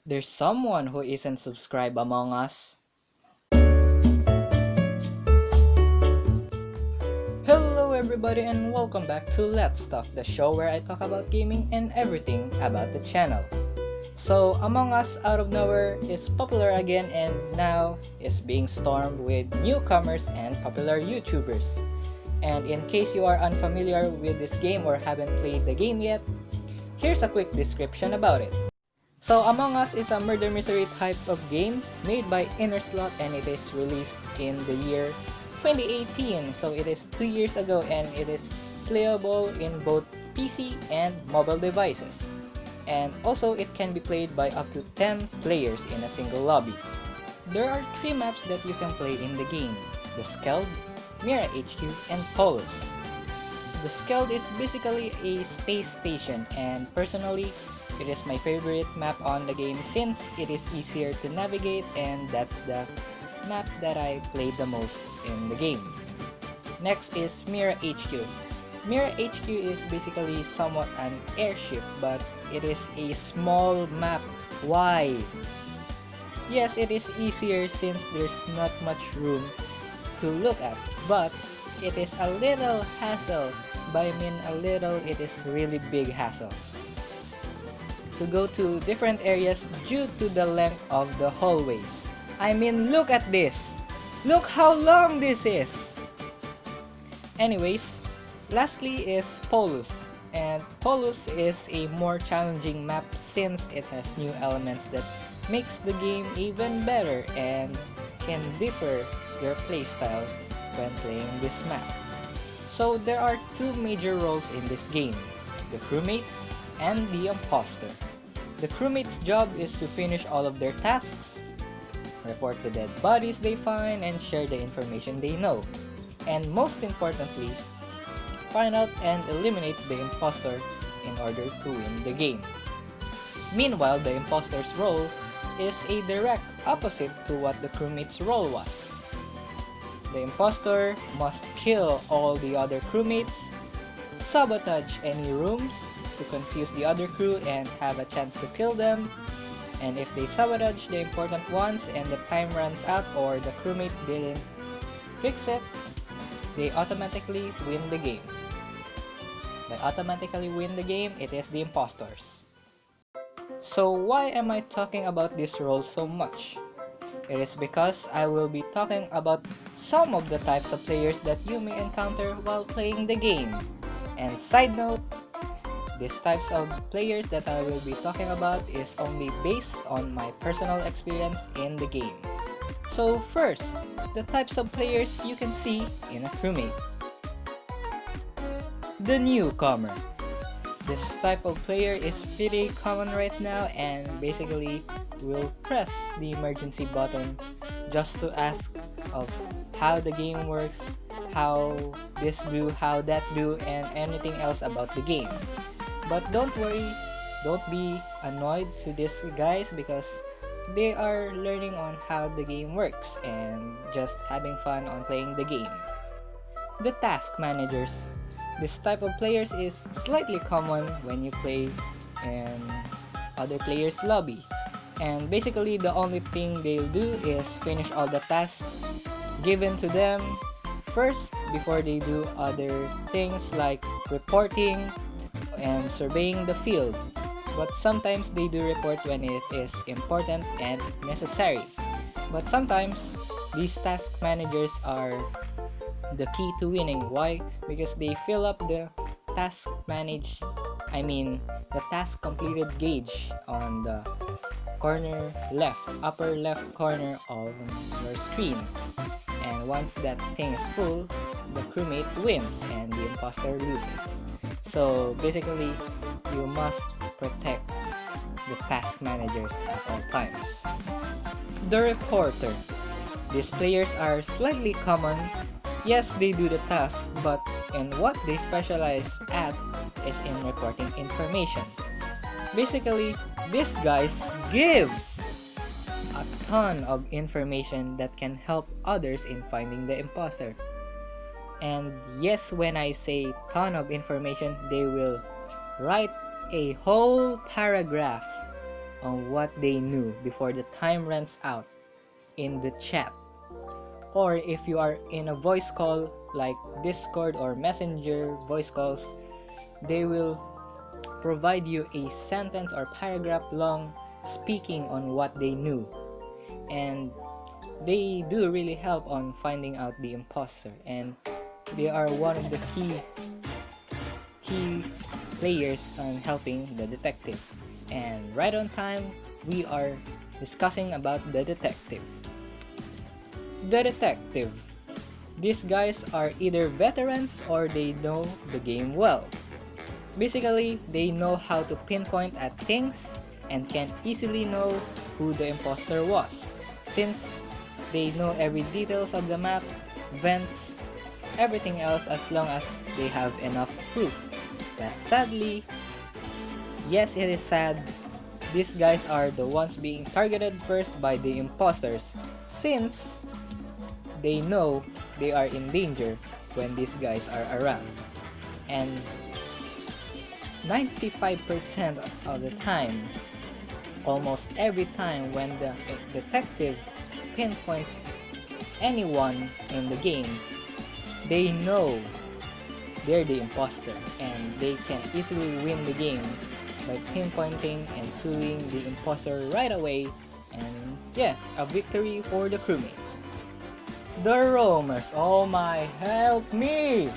There's someone who isn't subscribed among us. Hello everybody and welcome back to Let's Talk, the show where I talk about gaming and everything about the channel. So Among Us out of nowhere is popular again and now is being stormed with newcomers and popular YouTubers. And in case you are unfamiliar with this game or haven't played the game yet, here's a quick description about it. So Among Us is a murder mystery type of game made by Innerslot and it is released in the year 2018. So it is 2 years ago and it is playable in both PC and mobile devices. And also it can be played by up to 10 players in a single lobby. There are 3 maps that you can play in the game: the Skeld, Mira HQ, and Polus. The Skeld is basically a space station and personally it is my favorite map on the game since it is easier to navigate and that's the map that I played the most in the game. Next is Mira HQ. Mira HQ is basically somewhat an airship but it is a small map. Why? Yes, it is easier since there's not much room to look at, but it is a little hassle. By I mean a little, it is really big hassle to go to different areas due to the length of the hallways. I mean, look at this! Look how long this is! Anyways, lastly is Polus. And Polus is a more challenging map since it has new elements that makes the game even better and can differ your playstyle when playing this map. So there are 2 major roles in this game: the crewmate and the imposter. The crewmate's job is to finish all of their tasks, report the dead bodies they find, and share the information they know. And most importantly, find out and eliminate the imposter in order to win the game. Meanwhile, the imposter's role is a direct opposite to what the crewmate's role was. The imposter must kill all the other crewmates, sabotage any rooms to confuse the other crew and have a chance to kill them, and if they sabotage the important ones and the time runs out or the crewmate didn't fix it, they automatically win the game. By automatically win the game, it is the imposters. So why am I talking about this role so much? It is because I will be talking about some of the types of players that you may encounter while playing the game. And side note, these types of players that I will be talking about is only based on my personal experience in the game. So first, the types of players you can see in a crewmate. The newcomer. This type of player is pretty common right now and basically will press the emergency button just to ask of how the game works, how this do, how that do, and anything else about the game. But don't worry, don't be annoyed to these guys because they are learning on how the game works and just having fun on playing the game. The task managers. This type of players is slightly common when you play in other players' lobby. And basically the only thing they'll do is finish all the tasks given to them first before they do other things like reporting and surveying the field, but sometimes they do report when it is important and necessary. But sometimes these task managers are the key to winning. Why? Because they fill up the task completed gauge on the upper left corner of your screen. And once that thing is full, the crewmate wins and the imposter loses. So basically, you must protect the task managers at all times. The reporter. These players are slightly common. Yes, they do the task, but in what they specialize at is in reporting information. Basically, this guys gives a ton of information that can help others in finding the imposter. And yes, when I say ton of information, they will write a whole paragraph on what they knew before the time runs out in the chat. Or if you are in a voice call like Discord or Messenger voice calls, they will provide you a sentence or paragraph long speaking on what they knew. And they do really help on finding out the imposter, and they are one of the key players on helping the detective. And right on time, we are discussing about the detective. The detective. These guys are either veterans or they know the game well. Basically, they know how to pinpoint at things and can easily know who the imposter was, since they know every details of the map, vents, everything else, as long as they have enough proof. But sadly, yes, it is sad, these guys are the ones being targeted first by the imposters, since they know they are in danger when these guys are around. And 95% of the time, almost every time when the detective pinpoints anyone in the game, they know they're the imposter and they can easily win the game by pinpointing and suing the imposter right away, and yeah, a victory for the crewmate. The roamers, oh my, help me!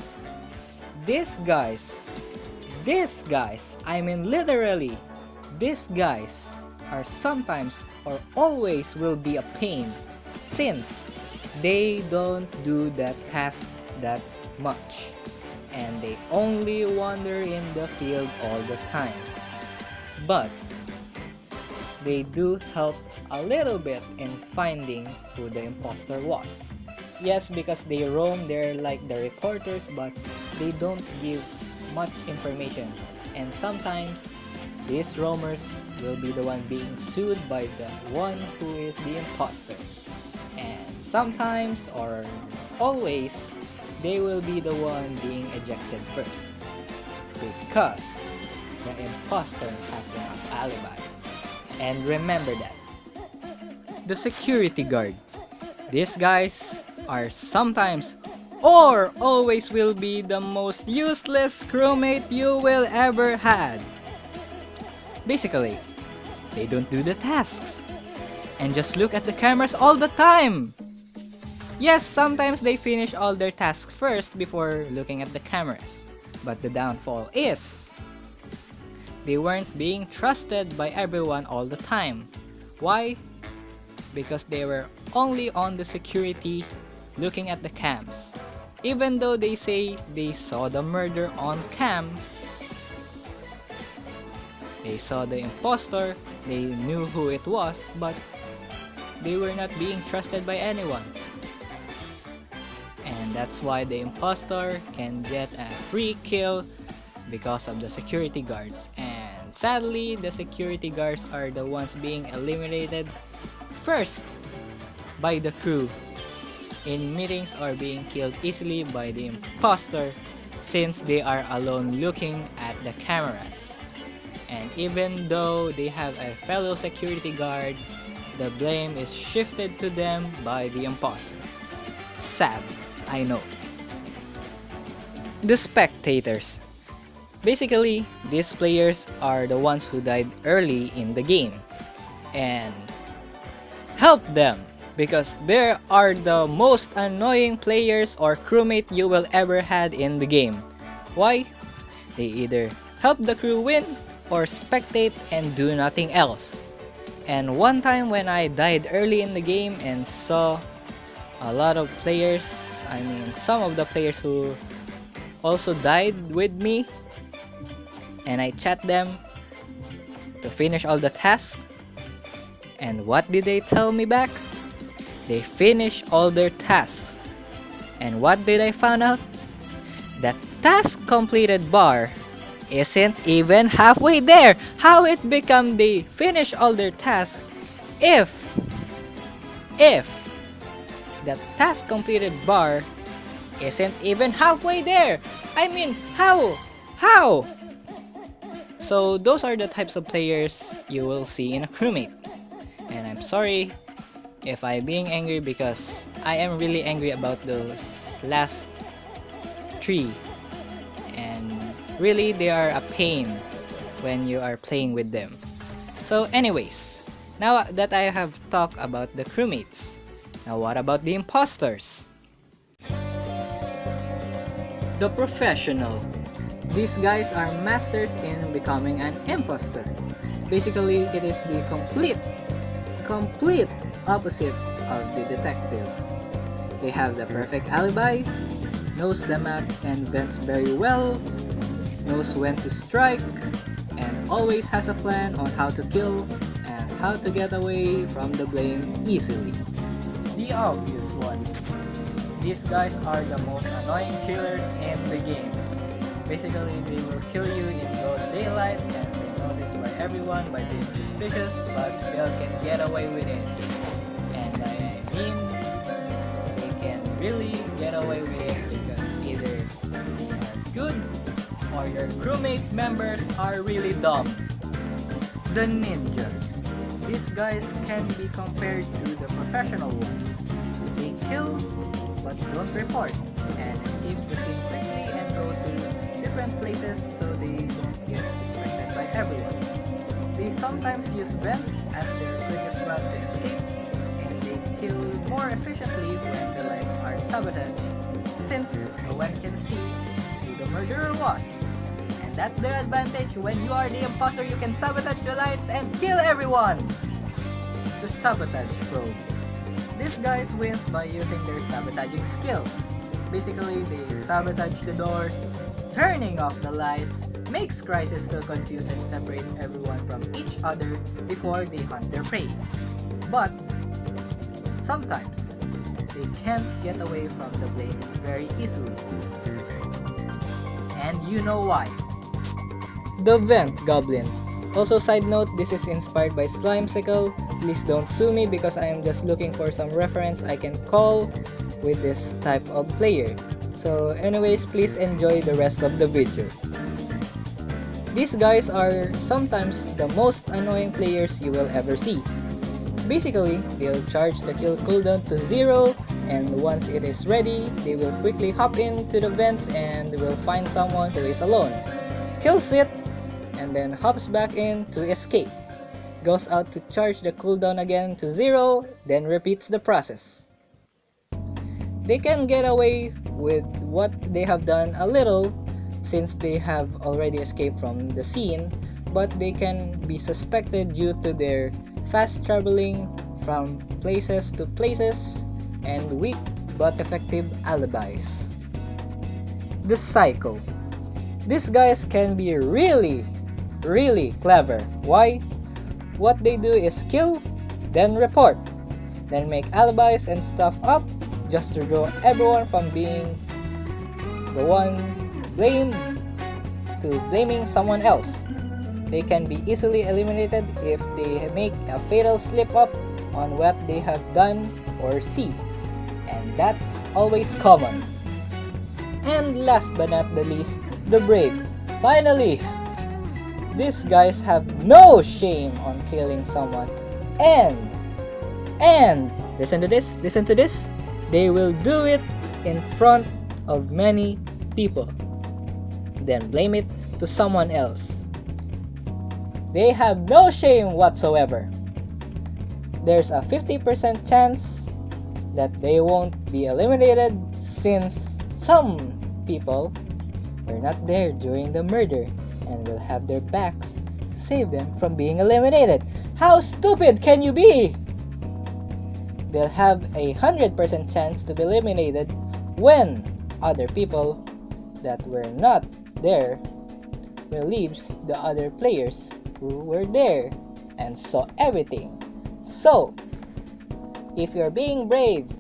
These guys, I mean literally, these guys are sometimes or always will be a pain, since they don't do that task that much and they only wander in the field all the time. But they do help a little bit in finding who the imposter was. Yes, because they roam, they're like the reporters, but they don't give much information, and sometimes these roamers will be the one being sued by the one who is the imposter, and sometimes or always they will be the one being ejected first because the imposter has enough alibi. And remember that. The security guard. These guys are sometimes or always will be the most useless crewmate you will ever had. Basically, they don't do the tasks and just look at the cameras all the time. Yes, sometimes they finish all their tasks first before looking at the cameras, but the downfall is they weren't being trusted by everyone all the time. Why? Because they were only on the security looking at the cams. Even though they say they saw the murder on cam, they saw the imposter, they knew who it was, but they were not being trusted by anyone. And that's why the imposter can get a free kill because of the security guards. And sadly, the security guards are the ones being eliminated first by the crew in meetings or being killed easily by the imposter, since they are alone looking at the cameras. And even though they have a fellow security guard, the blame is shifted to them by the imposter. Sad, I know. The spectators. Basically, these players are the ones who died early in the game, and help them because they are the most annoying players or crewmate you will ever had in the game. Why? They either help the crew win or spectate and do nothing else. And one time when I died early in the game and saw a lot of players, some of the players who also died with me, and I chat them to finish all the tasks, and what did they tell me back? They finished all their tasks. And what did I find out? The task completed bar isn't even halfway there. How it become they finish all their tasks if the task completed bar isn't even halfway there? How? So those are the types of players you will see in a crewmate. And I'm sorry if I'm being angry because I am really angry about those last three. And really they are a pain when you are playing with them. So anyways, now that I have talked about the crewmates, now what about the imposters? The professional. These guys are masters in becoming an imposter. Basically, it is the complete opposite of the detective. They have the perfect alibi, knows the map and vents very well, knows when to strike, and always has a plan on how to kill and how to get away from the blame easily. The obvious one. These guys are the most annoying killers in the game. Basically, they will kill you in broad daylight and is noticed by everyone by being suspicious but still can get away with it. And I mean, they can really get away with it because either they are good or your crewmate members are really dumb. The ninja. These guys can be compared to the professional ones. They kill but don't report and escapes the scene quickly and go to different places so they don't get suspected by everyone. They sometimes use vents as their quickest route to escape, and they kill more efficiently when the lights are sabotaged, since no one can see who the murderer was. And that's their advantage. When you are the imposter, you can sabotage the lights and kill everyone! The sabotage probe. These guys wins by using their sabotaging skills. Basically, they sabotage the doors, turning off the lights, makes Crisis to confuse and separate everyone from each other before they hunt their prey. But sometimes they can't get away from the blame very easily. And you know why. The Vent Goblin. Also, side note, this is inspired by Slimesicle. Please don't sue me because I am just looking for some reference I can call with this type of player. So anyways, please enjoy the rest of the video. These guys are sometimes the most annoying players you will ever see. Basically, they'll charge the kill cooldown to 0, and once it is ready, they will quickly hop into the vents and will find someone who is alone, kills it, and then hops back in to escape. Goes out to charge the cooldown again to 0, then repeats the process. They can get away with what they have done a little since they have already escaped from the scene, but they can be suspected due to their fast traveling from places to places and weak but effective alibis. The Psycho. These guys can be really clever. Why? What they do is kill, then report, then make alibis and stuff up just to draw everyone from being the one blamed to blaming someone else. They can be easily eliminated if they make a fatal slip up on what they have done or see, and that's always common. And last but not the least, the Brave. Finally! These guys have no shame on killing someone, and listen to this, they will do it in front of many people, then blame it to someone else. They have no shame whatsoever. There's a 50% chance that they won't be eliminated since some people were not there during the murder and will have their backs to save them from being eliminated. How stupid can you be? They'll have a 100% chance to be eliminated when other people that were not there relieves the other players who were there and saw everything. So, if you're being brave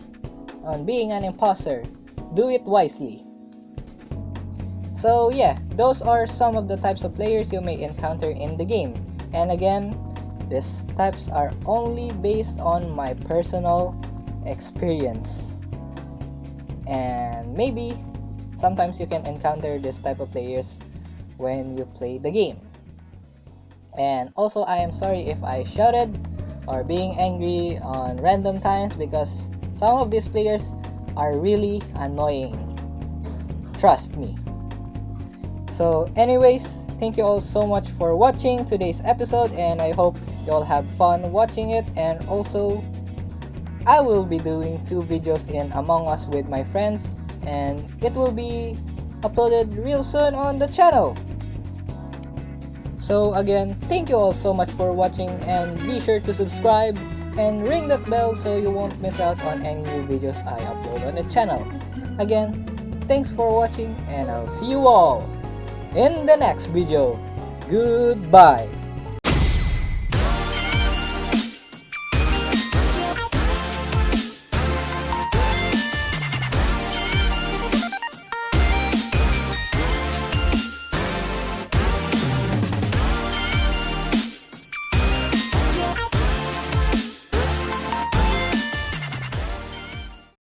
on being an imposter, do it wisely. So yeah, those are some of the types of players you may encounter in the game. And again, these types are only based on my personal experience. And maybe sometimes you can encounter this type of players when you play the game. And also, I am sorry if I shouted or being angry on random times because some of these players are really annoying. Trust me. So anyways, thank you all so much for watching today's episode, and I hope you all have fun watching it. And also, I will be doing 2 videos in Among Us with my friends, and it will be uploaded real soon on the channel. So again, thank you all so much for watching, and be sure to subscribe and ring that bell so you won't miss out on any new videos I upload on the channel. Again, thanks for watching, and I'll see you all in the next video. Goodbye.